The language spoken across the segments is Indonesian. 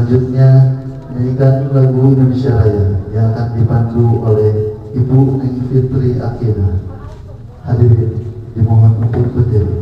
Selanjutnya menyanyikan lagu Indonesia Raya yang akan dipandu oleh Ibu Neng Fitri Akina. Hadirin dimohon untuk berdiri.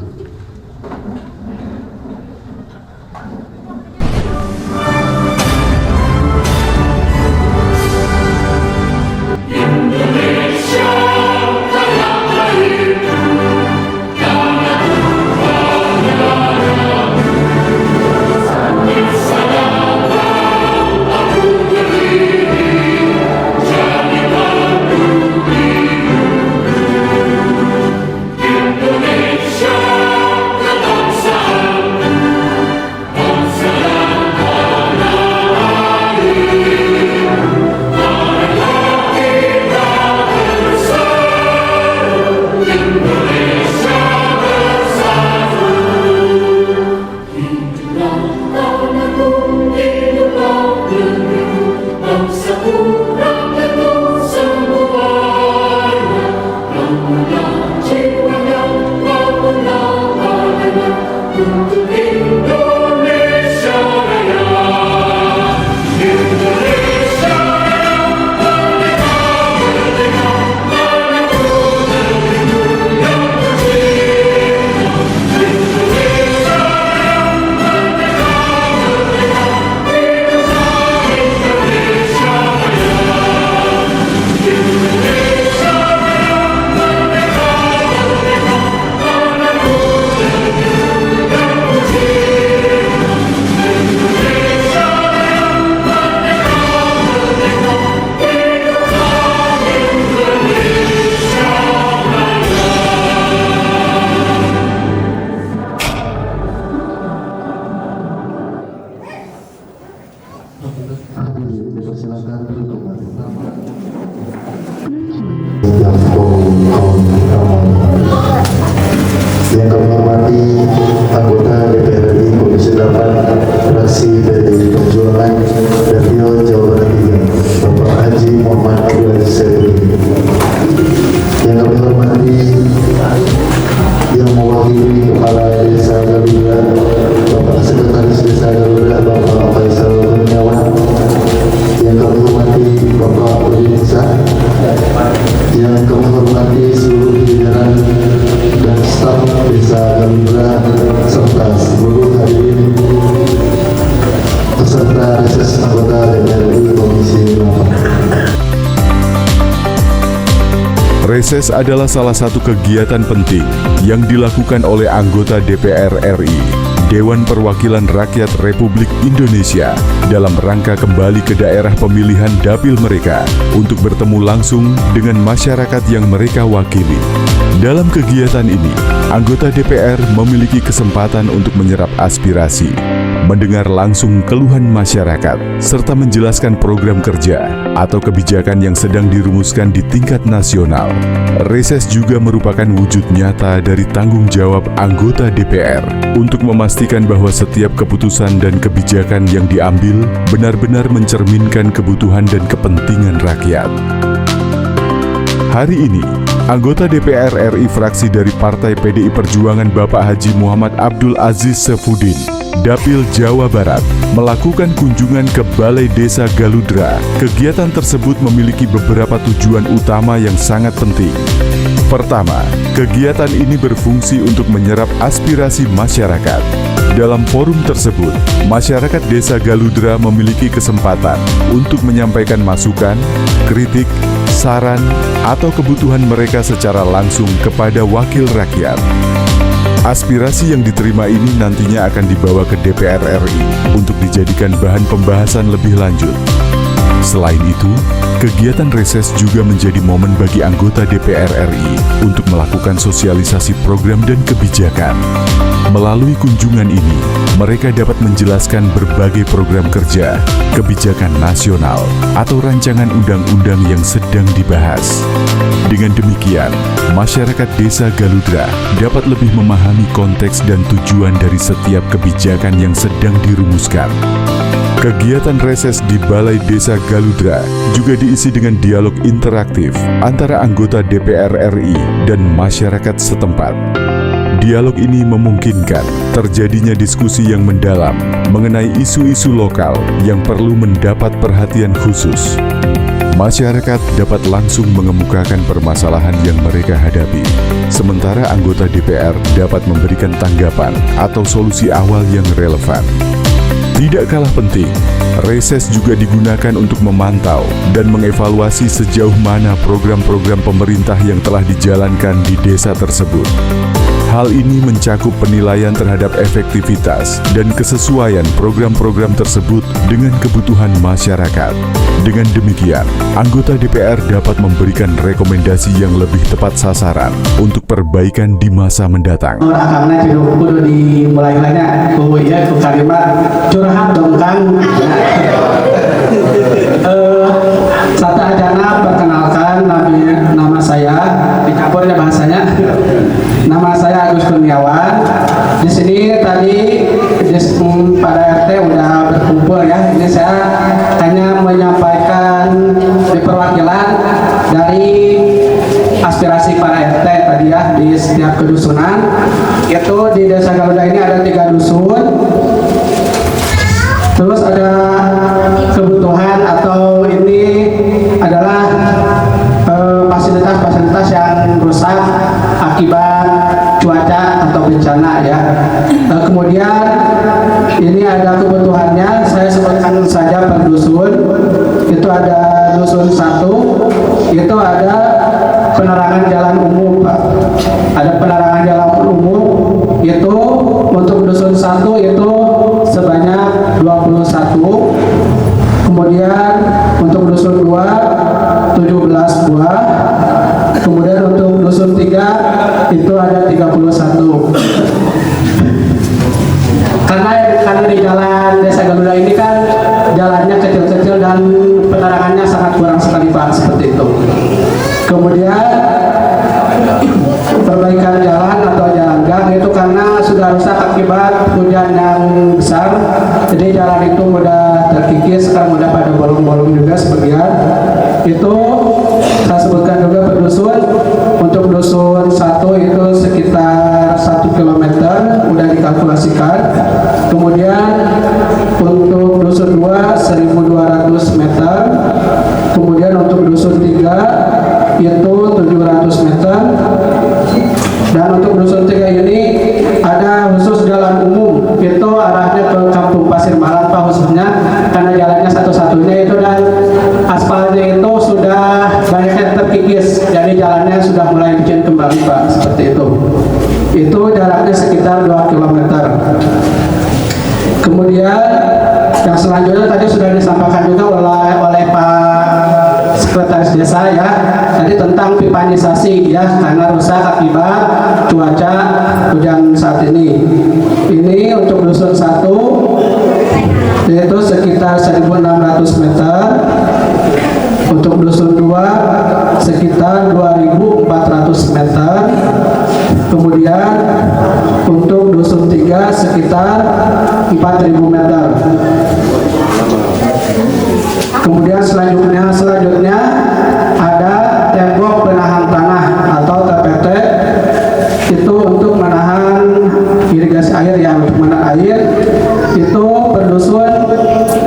Yang kami hormati anggota DPR RI Komisi 8 fraksi PDI Perjuangan Dapil Jawa Barat 3, Bapak Haji Muhammad Abdul Aziz Syekh. Yang kami hormati yang mewakili Kepala Desa Garuda, Bapak Sekretaris Desa Garuda, Bapak Faisal Kurniawan. Yang kami hormati Bapak Udinsa. Yang kami hormati seluruh jajaran dan staf Desa Garuda serta seluruh hadirin peserta reses anggota DPR RI Komisi 8. Reses adalah salah satu kegiatan penting yang dilakukan oleh anggota DPR RI, Dewan Perwakilan Rakyat Republik Indonesia, dalam rangka kembali ke daerah pemilihan dapil mereka untuk bertemu langsung dengan masyarakat yang mereka wakili. Dalam kegiatan ini, anggota DPR memiliki kesempatan untuk menyerap aspirasi, mendengar langsung keluhan masyarakat, serta menjelaskan program kerja atau kebijakan yang sedang dirumuskan di tingkat nasional. Reses juga merupakan wujud nyata dari tanggung jawab anggota DPR untuk memastikan bahwa setiap keputusan dan kebijakan yang diambil benar-benar mencerminkan kebutuhan dan kepentingan rakyat. Hari ini, anggota DPR RI fraksi dari Partai PDI Perjuangan Bapak Haji Muhammad Abdul Aziz Sefudin, Dapil Jawa Barat, melakukan kunjungan ke Balai Desa Galudra. Kegiatan tersebut memiliki beberapa tujuan utama yang sangat penting. Pertama, kegiatan ini berfungsi untuk menyerap aspirasi masyarakat. Dalam forum tersebut, masyarakat Desa Galudra memiliki kesempatan untuk menyampaikan masukan, kritik, saran, atau kebutuhan mereka secara langsung kepada wakil rakyat. Aspirasi yang diterima ini nantinya akan dibawa ke DPR RI untuk dijadikan bahan pembahasan lebih lanjut. Selain itu, kegiatan reses juga menjadi momen bagi anggota DPR RI untuk melakukan sosialisasi program dan kebijakan. Melalui kunjungan ini, mereka dapat menjelaskan berbagai program kerja, kebijakan nasional, atau rancangan undang-undang yang sedang dibahas. Dengan demikian, masyarakat Desa Galudra dapat lebih memahami konteks dan tujuan dari setiap kebijakan yang sedang dirumuskan. Kegiatan reses di Balai Desa Galudra juga diisi dengan dialog interaktif antara anggota DPR RI dan masyarakat setempat. Dialog ini memungkinkan terjadinya diskusi yang mendalam mengenai isu-isu lokal yang perlu mendapat perhatian khusus. Masyarakat dapat langsung mengemukakan permasalahan yang mereka hadapi, sementara anggota DPR dapat memberikan tanggapan atau solusi awal yang relevan. Tidak kalah penting, reses juga digunakan untuk memantau dan mengevaluasi sejauh mana program-program pemerintah yang telah dijalankan di desa tersebut. Hal ini mencakup penilaian terhadap efektivitas dan kesesuaian program-program tersebut dengan kebutuhan masyarakat. Dengan demikian, anggota DPR dapat memberikan rekomendasi yang lebih tepat sasaran untuk perbaikan di masa mendatang. Karena kudu dimulai lainnya, ya ku kalimat curhat dong Kang. Satu ajana perkenalkan nama saya, dicampurnya bahasanya. Nama saya Agus Kurniawan. Di sini tadi pada RT udah berkumpul ya. Ini saya hanya menyampaikan di perwakilan dari aspirasi para RT tadi ya di setiap kedusunan. Itu di Desa Galuda ini ada 3 dusun. Terus ada kebutuhan atau ini adalah fasilitas-fasilitas yang rusak akibat cuaca atau bencana ya. Kemudian ini ada kebutuhannya, saya sebutkan saja per dusun. Itu ada dusun 1, itu ada penerangan jalan umum Pak. Ada penerangan jalan umum, itu untuk dusun 1 itu sebanyak 21. Kemudian untuk dusun 2 17 buah. Kemudian untuk dusun 3 itu ada 31. Karena di jalan Desa Galuda ini kan jalannya kecil-kecil dan penerangannya sangat kurang sekali Pak, seperti itu. Kemudian perbaikan jalan atau jalan gang itu karena sudah rusak akibat hujan yang besar, jadi jalan itu mudah terkikis, kan mudah pada bolong-bolong juga sebagian. Itu saya sebutkan juga per dusun. Untuk dusun 1 itu sekitar 1 km udah dikalkulasikan. Kemudian untuk dusun 2 1.200 meter. Kemudian untuk dusun 3 itu 700 meter. Dan untuk dusun 3 ini ada khusus jalan umum, itu arahnya ke Kampung Pasir Malang Pak, khususnya karena jalannya satu-satunya itu dan aspalnya itu sudah banyak yang terkikis, jadi jalannya sudah mulai bikin kembali Pak, seperti itu. Itu jaraknya sekitar 2 km. Kemudian yang selanjutnya tadi sudah disampaikan juga oleh Pak Sekretaris Desa ya, tadi tentang pipanisasi ya, karena rusak akibat cuaca hujan saat ini. Ini untuk dusun 1 yaitu sekitar 1.600 meter. Untuk dusun 2 sekitar 2.400 meter. Kemudian untuk dusun 3 sekitar 4.000 meter. Kemudian selanjutnya ada tembok penahan tanah atau TPT, itu untuk menahan irigasi air ya, untuk menahan air. Itu per dusun,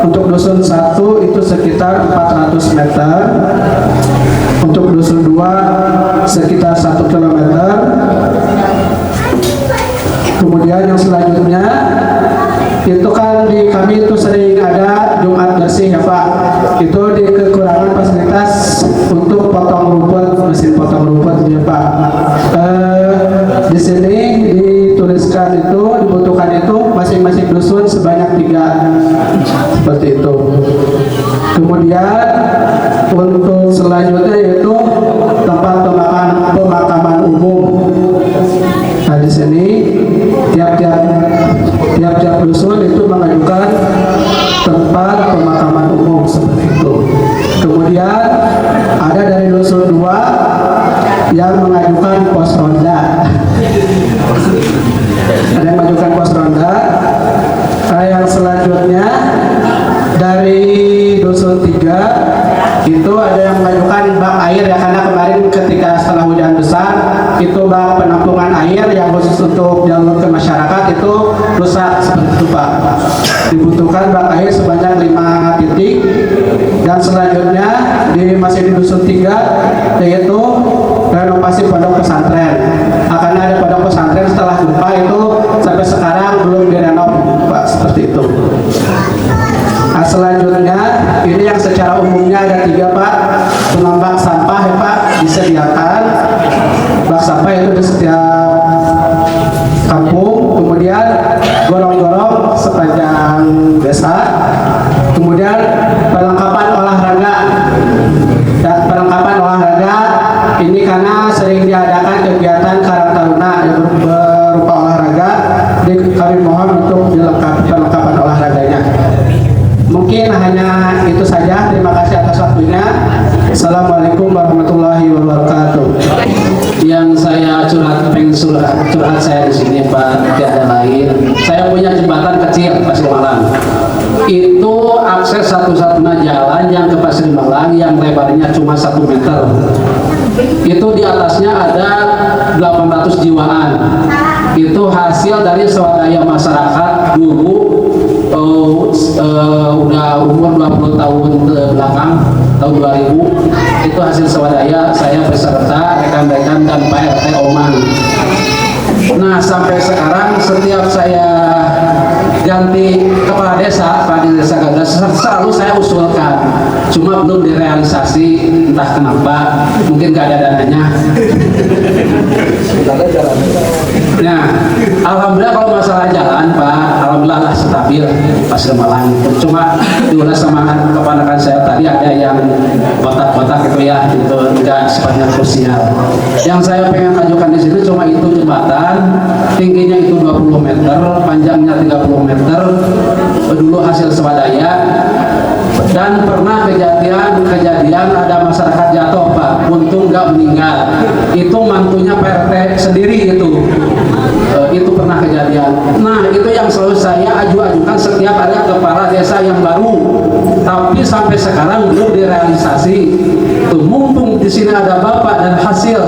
untuk dusun 1 itu sekitar 400 meter. Untuk dusun 2 sekitar 1 km. Kemudian yang selanjutnya itu kan di kami itu sering ada Jumat bersih ya Pak. Itu di kekurangan fasilitas untuk potong rumput, mesin potong rumput ya Pak. Di sini dituliskan itu dibutuhkan itu masing-masing dusun sebanyak 3, seperti itu. Kemudian untuk selanjutnya yaitu tempat pemakaman umum. Nah di sini tiap dusun itu mengajukan tempat pemakaman umum seperti itu. Kemudian ada dari dusun 2 yang mengajukan pos ronda. Ada yang mengajukan pos ronda. Yang selanjutnya dari dusun 3 itu ada yang mengajukan bak air ya, karena kemarin ketika setelah hujan besar itu bak penampungan air yang khusus untuk jalur ke masyarakat itu rusak seperti itu Pak. Dibutuhkan bak air sebanyak 5 titik, dan selanjutnya masih di dusun 3 yaitu renovasi pondok pesantren. Akan ada pondok pesantren setelah gempa itu sampai sekarang belum direnov Pak, seperti itu. Nah, selanjutnya ini yang secara umumnya ada 3 Pak. Penambang sampah ya Pak disediakan. Bak sampah itu di setiap kampung, kemudian gorong-gorong sepanjang desa, kemudian perlengkapan olahraga. Dan perlengkapan olahraga ini karena sering diadakan kegiatan Karang Taruna yang berupa olahraga, jadi kami mohon untuk dilengkapi perlengkapan olahraganya. Mungkin hanya itu saja. Terima kasih atas waktunya. Assalamualaikum warahmatullahi wabarakatuh. Yang saya curhat saya di sini Pak, tidak ada lain. Saya punya jembatan kecil Pasir Malang. Itu akses satu-satunya jalan yang ke Pasir Malang yang lebarnya cuma 1 meter. Itu di atasnya ada 800 jiwaan. Itu hasil dari swadaya masyarakat dulu. Udah umur 20 tahun belakang, tahun 2000 itu hasil swadaya saya beserta rekan-rekan dan Pak RT Oman. Nah sampai sekarang setiap saya ganti kepala desa, Pak di desa Gagas, selalu saya usulkan, cuma belum direalisasi, entah kenapa, mungkin gak ada dananya. Nah, alhamdulillah kalau masalah jalan Pak, alhamdulillah lah stabil Pasir Malang. Cuma diulas sama keponakan saya tadi ada yang kotak-kotak itu ya, itu enggak sifatnya krusial. Yang saya pengen ajukan di sini cuma itu jembatan, tingginya itu 20 meter, panjangnya 30 meter, dulu hasil swadaya. Dan pernah kejadian ada masyarakat jatuh Pak, untung nggak meninggal. Itu mantunya Pak RT sendiri itu pernah kejadian. Nah itu yang selalu saya ajukan setiap ada kepala desa yang baru, tapi sampai sekarang belum direalisasi. Tuh mumpung di sini ada Bapak dan hasil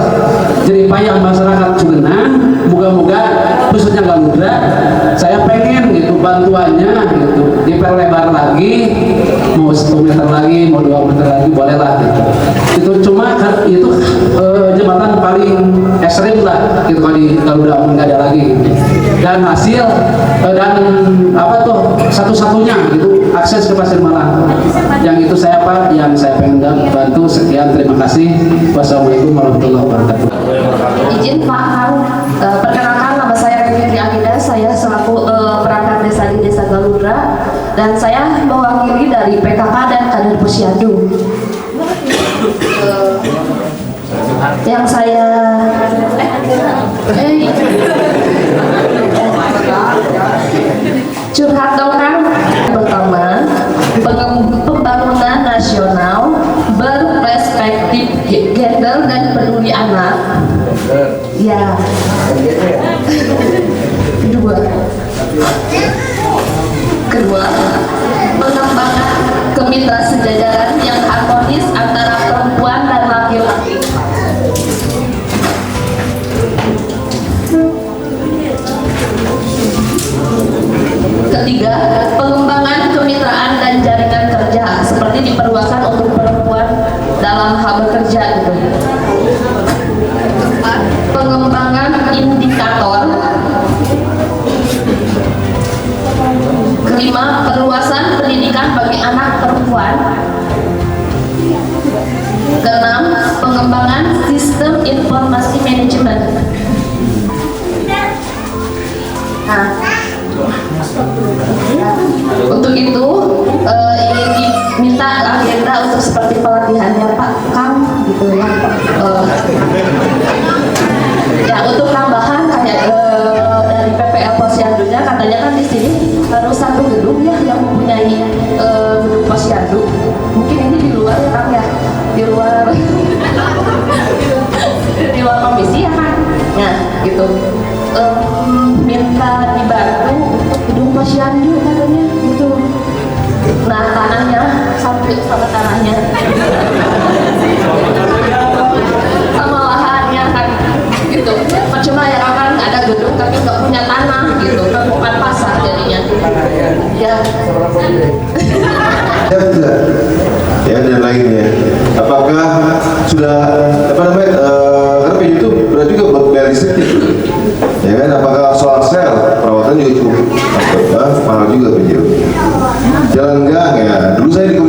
jadi payah masyarakat Cugenang, moga-moga khususnya Galudra, saya pengen gitu bantuannya gitu diperlebar lagi, mau 1 meter lagi, mau 2 meter lagi, bolehlah gitu. Itu cuma itu jembatan paling ekstrim lah gitu kalau udah nggak ada lagi gitu. Dan hasil dan apa tuh satu-satunya gitu akses ke Pasir Malang. Yang itu saya Pak, yang saya pengen bantu. Sekian, terima kasih. Wassalamualaikum warahmatullahi wabarakatuh. Izin Pak Kang, perkenalkan nama saya Fitri Anida, saya selaku perangkat desa di Desa Galudra, dan saya mewakili dari PKK dan Kader Posyandu. Yang saya curhat dong Kang. Pertama, pembangunan nasional berperspektif gender dan peduli anak. Ya. Kedua, pengembangan kemitraan sejajaran yang harmonis antara perempuan dan laki-laki. Ketiga, pengembangan kemitraan dan jaringan kerja seperti diperluaskan untuk perempuan dalam hal bekerja gitu. Keempat, pengembangan indikator. Kelima, perluasan pendidikan bagi anak perempuan. Keenam, pengembangan sistem informasi manajemen. Nah, untuk itu ingin diminta agenda untuk seperti pelatihannya Pak Kang gitu ya. Ya untuk tambahan kayak dari PPL Posyandunya katanya kan di sini harus 1 gedung ya yang mempunyai gedung Posyandu. Mungkin ini di luar ya Kang ya, di luar di luar komisi ya Kang. Nah gitu. Minta dibantu untuk gedung Posyandu katanya gitu. Nah tanahnya sampai sama tanahnya sama lahannya kan gitu. Cuma ya kan ada gedung tapi nggak punya tanah gitu, kan bukan pasar jadinya. Ya. Ya tidak. Ya dan lainnya. Apakah sudah apa namanya? Karena PJ itu berarti juga buat bayar listrik gitu. Ya kan? Apakah soal sel perawatan juga cukup mahal juga PJ. Jalan gang ya. Dulu saya di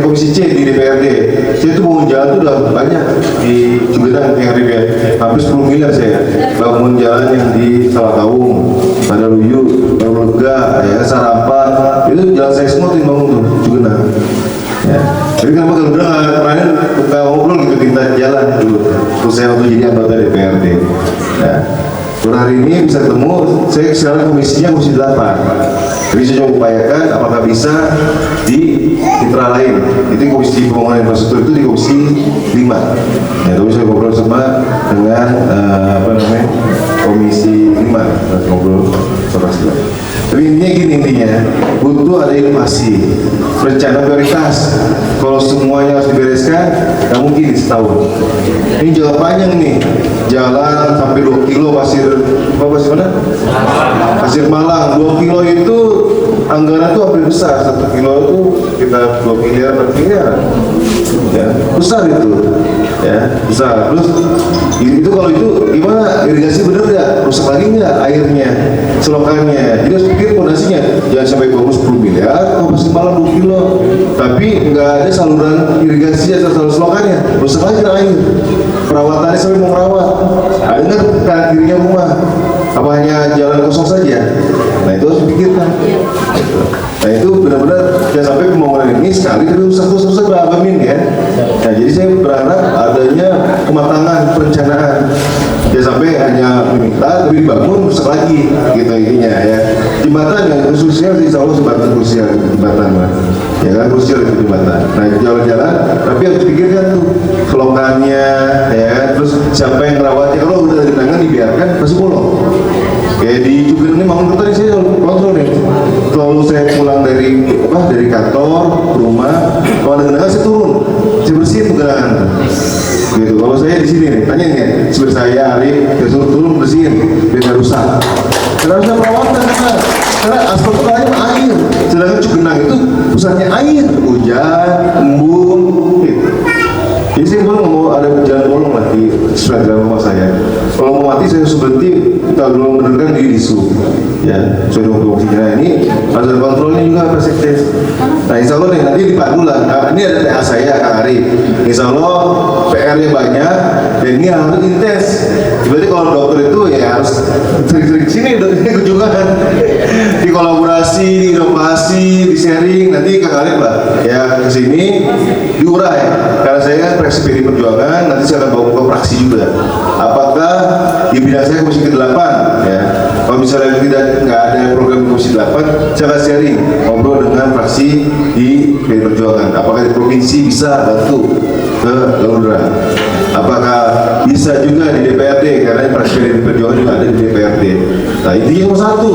komisi C di DPRD. Saya tuh bangun jalan tuh udah banyak di Cugenang yang ya. Hampir 10 miliar saya bangun jalan yang di Salakaung, pada Luyu, Lega, ya Sarapan. Itu jalan saya semua tuh bangun tuh Cugenang. Ya. Jadi kenapa kalau bilang kemarin buka ngobrol gitu kita jalan dulu. Terus saya waktu jadi anggota DPRD. Ya. Hari ini bisa ketemu, saya sekarang komisinya komisi 8. Jadi saya coba upayakan apakah bisa di mitra lain. Itu komisi pembangunan infrastruktur itu di komisi 5. Ya, tapi saya ngobrol sama dengan komisi 5 ngobrol sama sila. Tapi intinya gini, butuh ada inovasi, rencana prioritas. Kalau semuanya harus dibereskan, nggak mungkin setahun. Ini jalan panjang nih, jalan sampai 2 kilo pasir mana? Pasir Malang. 2 kilo itu anggaran itu hampir besar. 1 kilo itu kita 2 miliar, 4 miliar. Ya, besar itu. Ya, besar. Terus itu kalau itu gimana? Irigasi bener nggak? Rusak lagi nggak airnya, selokannya? Jadi harus pikir fondasinya. Jangan sampai bangun 10 miliar, kalau Pasir Malang 2 kilo, tapi nggak ada saluran irigasi atau saluran selokannya, rusak lagi air. Perawatannya sampai mau merawat. Ada nggak kanan kirinya rumah? Apa hanya jalan kosong saja? Nah itu harus dipikirkan. Nah itu benar-benar jangan sampai pembangunan ini sekali terus rusak beramin ya. Nah jadi saya berharap adanya kematangan perencanaan. Jangan sampai hanya meminta tapi dibangun rusak lagi gitu intinya ya. Jembatan yang khususnya insya Allah jembatan krusial jembatan lah. Ya kan krusial itu jembatan. Nah jalan-jalan tapi harus dipikirkan tuh selokannya ya, terus siapa yang merawatnya. Kalau udah di tangan dibiarkan pasti bolong. Kayak di Cugenang ini Mangun tadi saya kontrol nih. Kalau saya pulang dari kantor ke rumah, kalau ada genangan saya turun, saya bersihin genangan. Gitu. Kalau saya di sini nih, tanya nih, seperti saya Arif, saya suruh turun bersihin, biar nggak rusak. Karena harusnya perawatan karena aspal itu air. Sedangkan Cugenang itu pusatnya air, hujan, embun. Gitu. Jadi saya nggak mau ada jalan bolong lah di sebelah jalan rumah saya. Kalau mau mati saya harus berhenti, kita belum mendengarkan di isu. Ya, saya dukung fungsinya ini harus ada kontrolnya juga Pak Sekdes. Nah insya Allah nih nanti dipadu lah. Nah, ini ada TA saya Kak Ari. Insya Allah PR-nya banyak dan ini harus intens. Berarti kalau dokter itu ya harus sering-sering sini kunjungan, dikolaborasi, diinovasi, di sharing. Nanti Kak Ari lah ya kesini diurai. Karena saya fraksi PD Perjuangan, nanti saya akan bawa ke fraksi juga. Apakah di bidang saya komisi ke-8 ya? Kalau misalnya nggak ada program komisi 8, saya akan sharing ngobrol dengan fraksi di PD Perjuangan. Apakah di provinsi bisa bantu ke Garuda? Apakah bisa juga di DPRD karena fraksi PD Perjuangan juga ada di DPRD. Nah intinya cuma satu,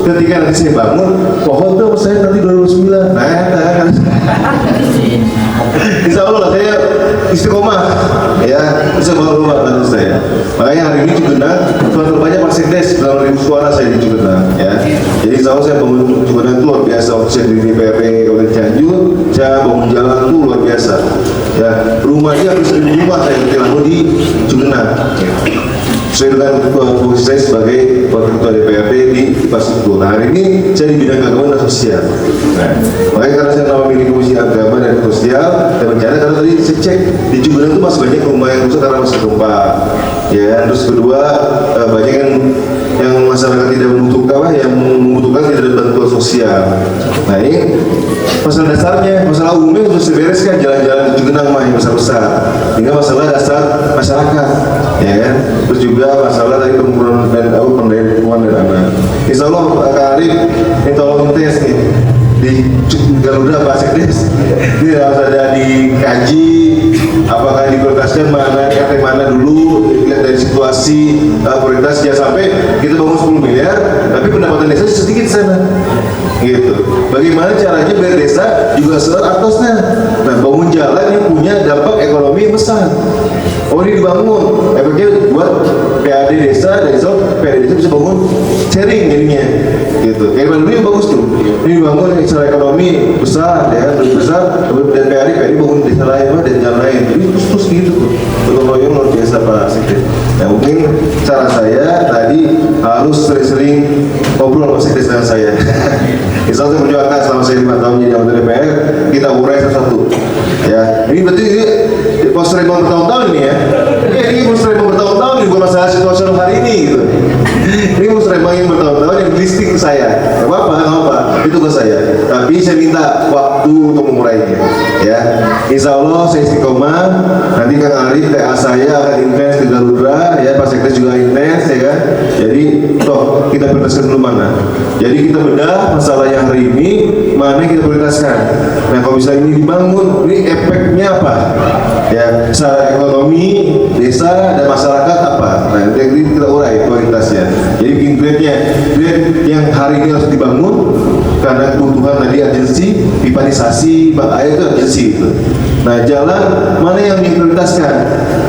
ketika nanti saya bangun pohon tuh saya nanti 2009. Nah kan insya Allah lah saya istiqomah ya, bisa bawa rumah bantu saya. Makanya hari ini Cugenang suara terbanyak Pak Sekdes, 9.000 suara saya di Cugenang ya. Jadi insya Allah saya bangun Cugenang itu luar biasa. Waktu saya di DPRD Kabupaten Cianjur, saya bangun jalan itu luar biasa ya. Rumahnya hampir 1.000 rumah saya bangun di Cugenang. Saya dengan fungsi saya sebagai wakil ketua DPRD di Pasifik. Nah hari ini saya di bidang agama dan sosial. Nah, makanya karena saya nama milih komisi agama dan sosial dan bencana, karena tadi saya cek di Cugenang itu masih banyak rumah yang rusak karena masih gempa. Ya, terus kedua banyak yang masyarakat tidak membutuhkan, yang membutuhkan tidak ada bantuan sosial. Nah ini masalah dasarnya, masalah umumnya harus dibereskan, jalan-jalan di Cugenang yang besar-besar. Hingga masalah dasar masyarakat, ya kan? Terus juga masalah dari pembangunan dan pendayaan lingkungan dan anak. Insya Allah Kak Arif ini tolong tes nih di Garuda Pak Sekdes. Ini harus ada dikaji apakah diprioritaskan mana dulu, dilihat dari situasi prioritas. Jangan sampai kita bangun 10 miliar tapi pendapatan desa sedikit sana. Gitu. Bagaimana caranya biar desa juga serta atasnya. Nah, bangun jalan yang punya dampak ekonomi yang besar. Oh, ini dibangun, efeknya buat PAD desa, dan PAD desa bisa bangun sharing jadinya, gitu. Kayak Bandung bagus tuh. Ini dibangun secara ekonomi besar, ya, besar, dan PAD bangun desa lain, dan jalan lain. Jadi terus gitu tuh. Gotong royong luar biasa Pak Sekdes. Nah, mungkin cara saya tadi harus sering-sering ngobrol sama Sekdes dengan saya. Insya Allah saya perjuangkan selama saya 5 tahun jadi anggota DPR, kita urai satu-satu. Ya, ini berarti ini proses remang bertahun-tahun ini ya. Ini proses remang bertahun-tahun ini bukan masalah situasional hari ini gitu. Ini proses remang yang bertahun-tahun yang listing ke saya. Gak apa-apa, itu tugas saya. Tapi saya minta waktu untuk mengurainya. Ya, Insya Allah saya istiqomah. Nanti Kang Arif, TA saya akan intens ke Galudra, ya Pak Sekdes juga intens, ya kan. Jadi, toh kita prioritaskan dulu mana. Jadi kita bedah masalah yang hari ini, mana yang kita prioritaskan. Nah, kalau bisa ini dibangun, ini efeknya apa? Ya, secara ekonomi, desa dan masyarakat apa? Nah, nanti kita urai prioritasnya. Jadi bikin grade-nya, grade yang hari ini harus dibangun karena kebutuhan tadi urgency, pipanisasi, bak air itu urgency itu. Nah, jalan mana yang diprioritaskan?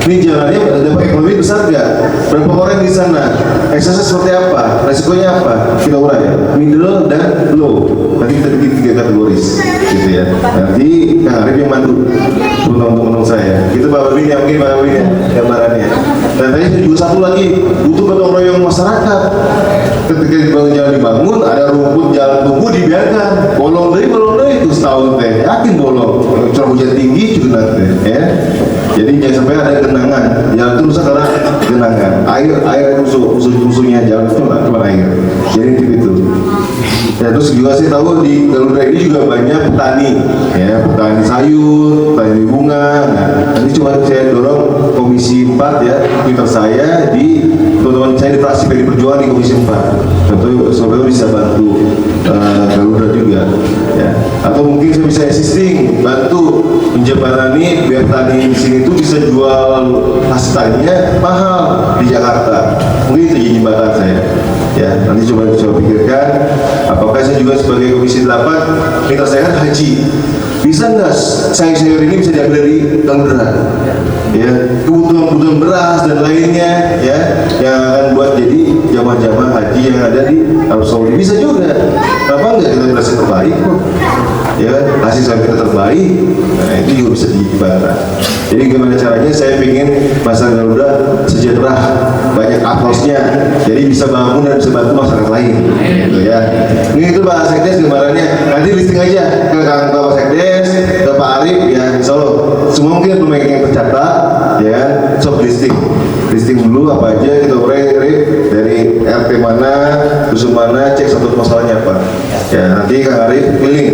Ini jalannya dampak ekonomi besar nggak? Berapa orang di sana? Eksesnya seperti apa? Resikonya apa? Kita urai ya. Middle dan low. Nanti kita bikin 3 kategoris, gitu ya. Nanti Kang Arif yang bantu untuk saya. Itu Pak Babin yang mungkin Pak Babin ya gambarannya. Dan tadi juga satu lagi, butuh gotong royong masyarakat. Ketika dibangun, ada rumput jalan tunggu dibiarkan. Bolong deh itu setahun teh. Yakin bolong. Curah hujan tinggi juga nanti, ya. Jadi jangan sampai ada genangan. Jalan itu rusak karena genangan. Air musuhnya jalan itu lah, cuma air. Jadi itu. Ya, terus juga saya tahu di Galudra ini juga banyak petani, ya, petani sayur, petani bunga. Nah, nanti cuma saya dorong Komisi 4 ya, Twitter saya di teman-teman saya di fraksi PD Perjuangan di Komisi 4. Contohnya supaya bisa bantu Galudra juga, ya. Atau mungkin saya bisa assisting, bantu menjembatani biar tani di sini tuh bisa jual hasil taninya mahal di Jakarta. Mungkin itu jadi jembatan saya. Ya, nanti coba pikirkan apakah saya juga sebagai Komisi 8 minta saya kan haji, bisa nggak sayur ini bisa diambil dari Galudra, ya, kebutuhan beras dan lainnya, ya, yang akan buat jadi jamaah-jamaah haji yang ada di Arab Saudi. Bisa juga, kenapa nggak kita berhasil terbaik kok, ya, hasil saya kita terbaik. Nah, itu juga bisa dijembatkan. Jadi gimana caranya saya ingin masyarakat Galudra sejahtera, banyak aplausnya, jadi bisa bangun dan bisa bantu masyarakat lain, gitu ya. Ini itu Pak Sekdes gambarannya. Nanti listing aja ke Kang Pak Sekdes, ke Pak Arif, ya, Insya Allah. Semua mungkin pemain yang tercatat, ya, soft listing dulu apa aja kita urai dari RT mana, dusun mana, cek satu masalahnya apa. Ya, nanti Kang Arif keliling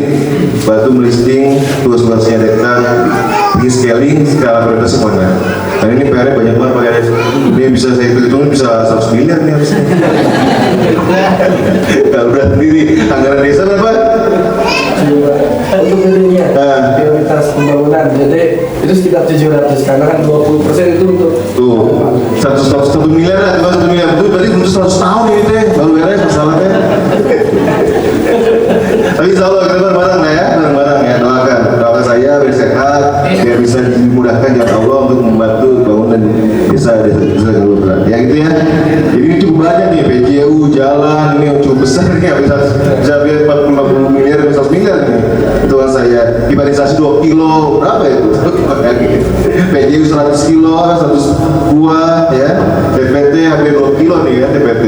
bantu melisting tugas-tugasnya datang, bikin scaling skala prioritas mana. Nah, ini PR-nya banyak banget Pak Arif. Ini bisa saya hitung bisa 100 miliar nih harusnya. Kalau udah sendiri anggaran desa berapa? Untuk gedenya prioritas pembangunan, jadi itu sekitar 700 karena kan 20% itu untuk tuh 100 miliar lah, 1 miliar itu berarti butuh 100 tahun ini teh baru beres masalahnya. Tapi insya Allah kita bareng ya, bareng ya, doakan saya biar sehat, biar bisa dimudahkan ya Allah untuk membantu bangunan desa Galudra. Ya gitu ya. Jadi ini cukup banyak nih, PJU, jalan ini cukup besar nih, bisa biar 40 miliar, 100 miliar nih. Itu kan saya pipanisasi 2 kilo, berapa itu? PJU 100 kilo, 100 buah ya. TPT hampir 2 kilo nih ya TPT.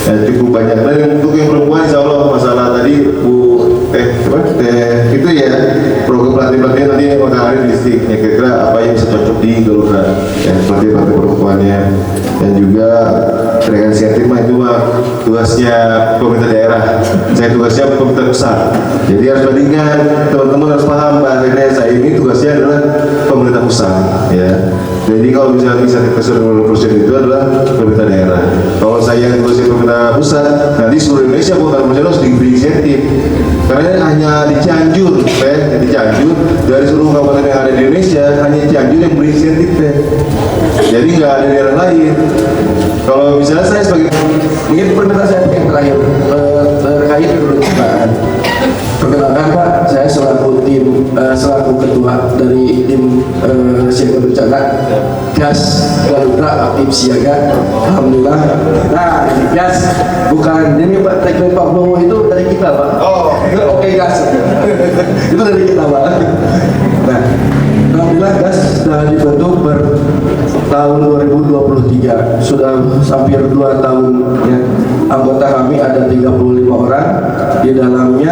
Ya, cukup banyak. Dan untuk yang perempuan insya Allah masalah tadi itu ya program pelatihan nanti Kang Arif listing ya, kira-kira apa yang bisa cocok di Galudra ya, seperti perempuannya, dan juga rekan inisiatif itu mah tugasnya pemerintah daerah, saya tugasnya pemerintah pusat. Jadi harus bandingkan, teman-teman harus paham bahwa saya ini tugasnya adalah pemerintah pusat ya. Jadi kalau misalnya keseluruhan itu adalah pemerintah daerah. Kalau saya tugasnya pemerintah pusat, nanti seluruh Indonesia bukan harus diberi insentif. Karena hanya di Cianjur, di Cianjur dari seluruh kabupaten yang ada di Indonesia hanya Cianjur yang beri insentif, jadi nggak ada daerah lain. Kalau misalnya saya sebagai mungkin permintaan saya yang terakhir terkait dengan Chandra aktif siaga, alhamdulillah. Nah, gas bukan ini Pak tagline Pak Bowo itu dari kita Pak. Oh, oke gas. Itu dari kita Pak. Nah, alhamdulillah gas sudah dibentuk tahun 2023, sudah hampir 2 tahun ya. Anggota kami ada 35 orang. Di dalamnya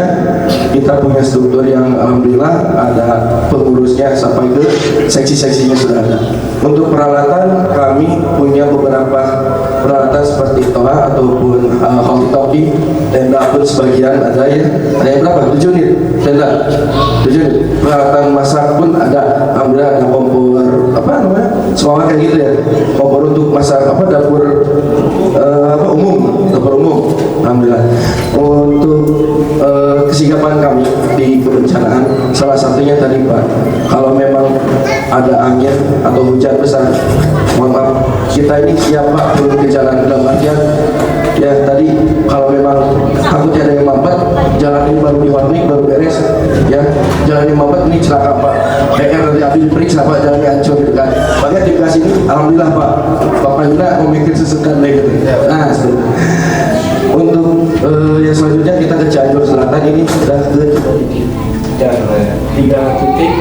kita punya struktur yang alhamdulillah ada pengurusnya sampai ke seksi-seksinya sudah ada. Untuk peralatan kami punya beberapa peralatan seperti toa ataupun walkie-talkie, tenda pun sebagian ada ya. Ada yang berapa? 7 unit tenda, 7 unit. Peralatan masak pun ada, alhamdulillah ada kompor apa namanya, semua kayak gitu ya, kompor untuk masak apa dapur dapur umum, alhamdulillah. Untuk kesigapan kami di kebencanaan, salah satunya tadi Pak, kalau memang ada angin atau hujan besar, mohon maaf, kita ini siap Pak turun ke jalan dalam artian ya tadi kalau memang takutnya ada yang mampet, jalan ini baru diwarnai baru beres ya, jalan ini mampet ini celaka Pak, PR nanti diperiksa Pak, jalannya hancur gitu kan. Makanya di kelas ini alhamdulillah Pak, Bapak Yuna memikir sesukan lagi gitu. Nah untuk yang selanjutnya kita ke Cianjur Selatan, ini sudah ke 3 titik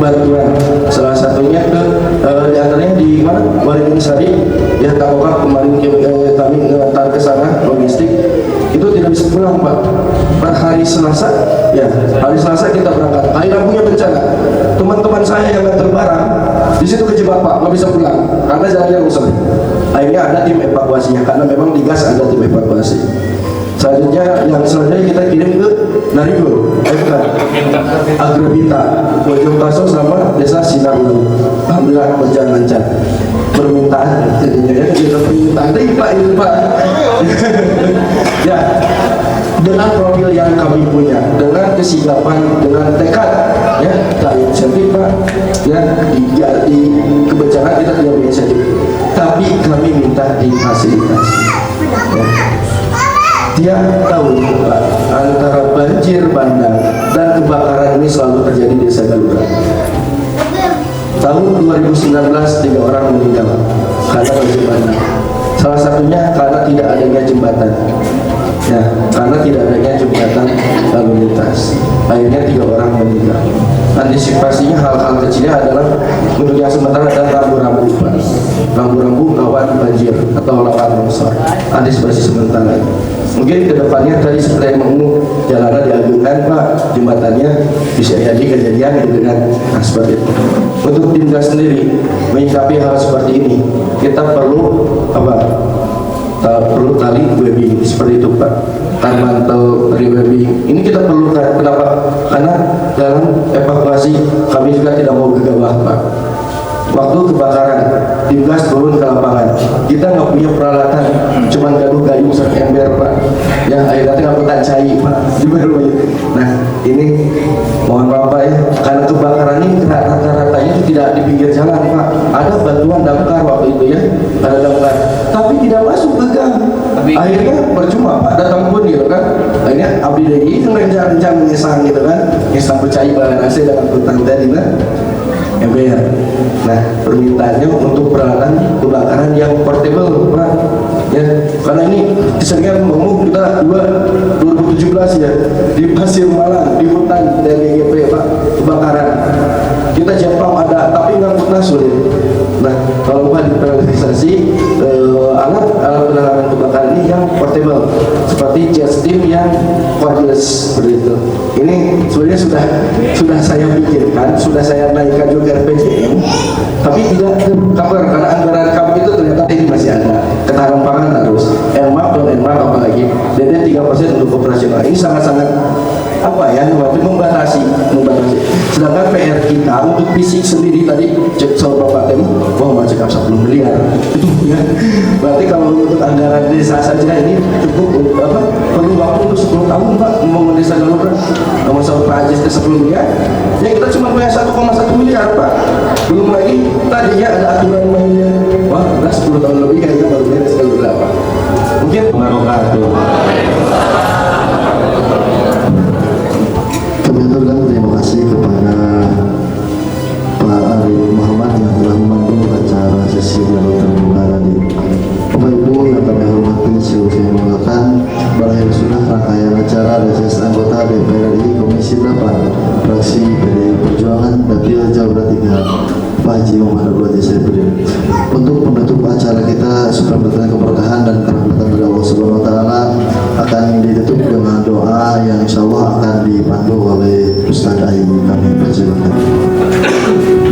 bantuan, salah satunya ke diantaranya di mana Waringin Sari ya, Takoka kemarin kami ngantar ke sana logistik itu tidak bisa pulang Pak. Per hari Selasa ya, hari Selasa kita berangkat, hari Rabunya bencana, teman-teman saya yang ngantar barang di situ kejebak Pak, nggak bisa pulang karena jalannya rusak. Akhirnya ada tim evakuasinya karena memang di gas ada tim evakuasi. Selanjutnya kita kirim ke Narigo, bukan Agrabita, Bojong Taso sama Desa Sinarulu. Alhamdulillah berjalan lancar. Permintaan, jadinya kita permintaan dari Pak ini Pak. Ya, dengan profil yang kami punya, dengan kesigapan, dengan tekad, ya, kita inisiatif Pak. Ya, di kebencanaan kita tidak inisiatif, tapi kami minta difasilitasi. Ya. Tiap tahun Pak, antara banjir bandang dan kebakaran ini selalu terjadi di Desa Galuda. Tahun 2019 3 orang meninggal karena banjir bandang. Salah satunya karena tidak adanya jembatan. Ya, karena tidak adanya jembatan lalu lintas. Akhirnya 3 orang meninggal. Antisipasinya hal-hal kecilnya adalah untuk yang sementara ada rambu-rambu Pak. Rambu-rambu lawan banjir atau lawan longsor. Antisipasi sementara. Mungkin kedepannya tadi setelah menunggu jalanan diagungkan Pak, jembatannya bisa jadi kejadian gitu kan. Nah seperti itu. Untuk tim gas sendiri menyikapi hal seperti ini, kita perlu apa? Perlu tali webbing seperti itu Pak, mantel dari webbing ini kita perlukan. Kenapa? Karena dalam evakuasi kami juga tidak mau gegabah Pak. Waktu kebakaran, tim gas turun ke lapangan, kita nggak punya peralatan, cuman gaduh kayu sama ember Pak. Ya akhirnya ngangkutan cair Pak di baru. Nah ini mohon maaf Pak ya, karena kebakaran ini rata-ratanya itu tidak di pinggir jalan Pak. Ada bantuan damkar waktu itu ya, ada damkar, tapi tidak masuk ke gang. Akhirnya percuma Pak datang pun gitu kan. Akhirnya abdi dari itu rencana mengesang gitu kan, ngesang percaya bahan AC dengan hutan tadi lah. MBR. Nah, permintaannya untuk peralatan kebakaran yang portable, Pak. Ya, karena ini keseringan ngomong kita 2017 ya di Pasir Malang, di hutan DGP Pak, kebakaran. Kita Jepang ada, tapi ngangkutnya sulit. Nah, kalau Pak diprioritisasi alat penanganan kebakaran ini yang portable, seperti jet steam yang cordless seperti itu. Ini sebenarnya sudah saya pikirkan, sudah saya naikkan juga RPJM, tapi tidak tercover karena anggaran kami itu ternyata ini masih ada. Ketahanan pangan harus NMAP dan NMAP apalagi DD 3% untuk operasional. Ini sangat-sangat apa ya, membatasi. Sedangkan PR kita untuk fisik sendiri tadi cek soal Bapak Tem, wah cekap 10 miliar itu ya. Berarti kalau untuk anggaran desa saja ini cukup apa? Perlu waktu untuk 10 tahun Pak membangun desa Galuda. Kalau soal Prancis ke 10 miliar, ya kita cuma punya 1,1 miliar Pak. Belum lagi tadinya ada aturan mainnya, wah udah 10 tahun lebih kayaknya baru beres Galuda Pak. Mungkin wabarakatuh. Kami aturkan terima kasih kepada Pak Arif Muhammad yang telah memandu acara sesi acara reses anggota DPR RI Komisi 8 fraksi PDI Perjuangan Dapil Jawa Barat 3 Pak Haji Muhammad Abdul Aziz Saifuddin. Untuk penutup acara kita supaya bertanya keberkahan dan kerahmatan dari Allah Subhanahu Wa Taala akan ditutup dengan doa yang insya Allah akan dipandu oleh Ustaz Ayu. Kami persilakan.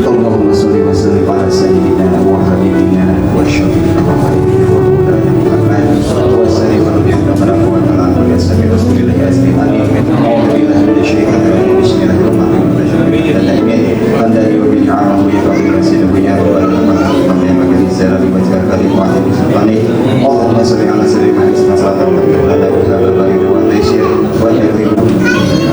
Allahumma sholli wa sallim ala sayyidina wa habibina wa syafiina wa habibina wa maulana Muhammad wa sallim ala nabiyyina Muhammad wa ala alihi wa sahbihi Rasulillah ajma'in. A'udzu billahi minasy syaithanir rajim. Bismillahirrahmanirrahim. Qadari wa bi ni'amahu ya rabbil alamin ya rabbal alamin ya bagi zalal wa jalla wa ala sultani. Allahumma sholli ala sayyidina Muhammad wa ala alihi wa sahbihi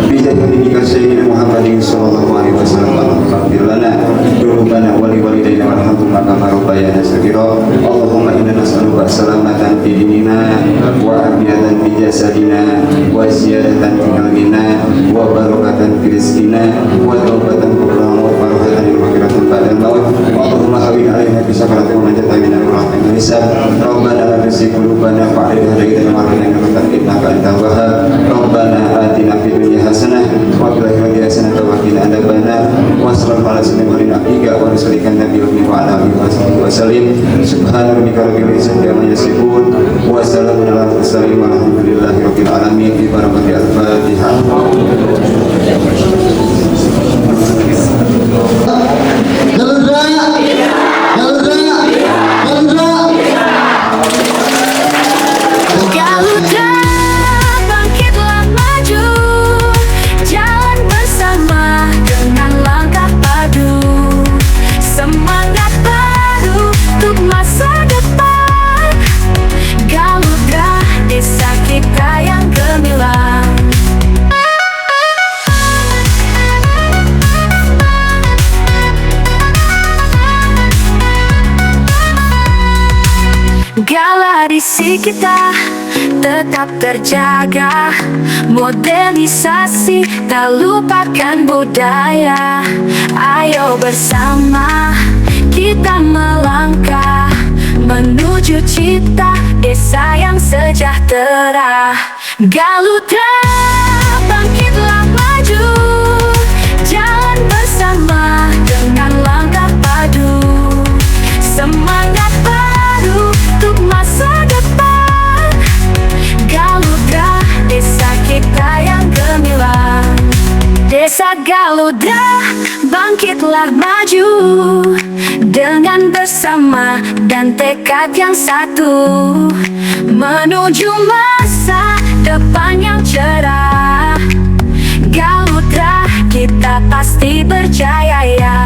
Bijadika Sayyidina Muhammadin sallallahu alaihi wasallam Allahumma lana dhunubana wa li walidayna warhamhuma kama rabbayana saghira. Allahumma inna nas'aluka salamatan fi dinina wa afiyatan fi jasadina wa ziyadatan fi ilmina wa barakatan fi rizqina wa tawbatan qabla wa barakatan wa maghfiratan ba'da al-maut. Allahumma hawwin 'alaina bi sakaratil maut wa min rahmatil hisab. Rabbana la tuzigh qulubana ba'da idh hadaytana wa hab lana min ladunka rahmatan innaka antal wahhab. Rabbana atina fid dunya hasanah wa fil akhirati hasanah wa qina adzabannar. Wa sallallahu ala sayyidina Muhammadin wa rasulikan nabiyyi wa ala alihi wa sallim. Subhana rabbika rabbil izzati amma yasifun wa salamun ala mursalin walhamdulillahi rabbil alamin. Bi barakati al-Fatihah. Garuda, bangkitlah maju, jalan bersama dengan langkah padu, semangat baru untuk masa depan. Garuda, desa kita yang gemilang. Galadisi kita tetap terjaga, modernisasi tak lupakan budaya. Ayo bersama kita melangkah menuju cita desa yang sejahtera. Garuda, bangkitlah maju, jalan bersama dengan langkah padu, semangat baru untuk masa depan. Garuda, desa kita yang gemilang. Desa Garuda, bangkitlah maju dengan bersama dan tekad yang satu, menuju masa depan yang cerah. Garuda, kita pasti berjaya ya.